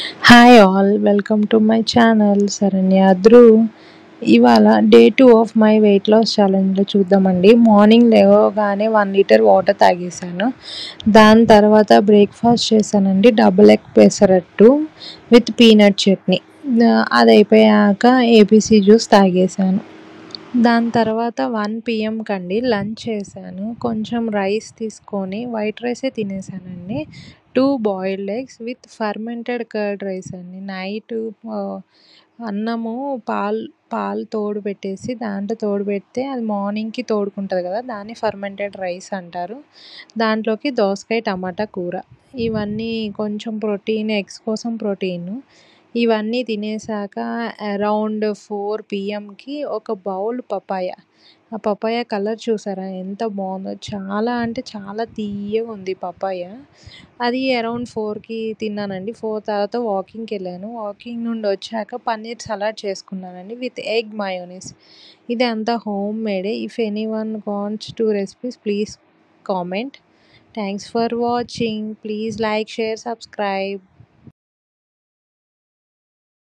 Hi all welcome to my channel Sharanya Dhruv. ఇవాళ day 2 of my weight loss ఛాలెంజ్లో చూద్దామండి. Morning లేవగానే 1 లీటర్ వాటర్ తాగేసాను. దాని తర్వాత బ్రేక్ఫాస్ట్ చేశానండి, double egg pesarattu with peanut chutney. అది అయిపోయాక ఏబీసీ జ్యూస్ తాగేసాను. దాని తర్వాత 1 PM కండి లంచ్ చేశాను. కొంచెం రైస్ తీసుకొని వైట్ రైసే తినేసానండి. 2 boiled eggs with fermented curd rice అండి. నైట్ అన్నము పాలు తోడు పెట్టేసి దాంట్లో తోడు పెడితే అది మార్నింగ్కి తోడుకుంటుంది కదా, దాన్ని ఫర్మెంటెడ్ రైస్ అంటారు. దాంట్లోకి దోసకాయ టమాటా కూర. ఇవన్నీ కొంచెం ప్రోటీన్, ఎగ్స్ కోసం ప్రోటీన్. ఇవన్నీ తినేసాక అరౌండ్ 4 PMకి ఒక బౌల్ పపాయ. ఆ పపాయ కలర్ చూసారా ఎంత బాగుందో, చాలా అంటే చాలా తీయగా ఉంది పపాయ. అది అరౌండ్ 4కి తిన్నానండి. 4 తర్వాత వాకింగ్కి వెళ్ళాను. వాకింగ్ నుండి వచ్చాక పన్నీర్ సలాడ్ చేసుకున్నానండి విత్ ఎగ్ మయోనీస్. ఇది అంతా homemade. If anyone wants to recipes please comment. Thanks for watching. Please like, share, subscribe.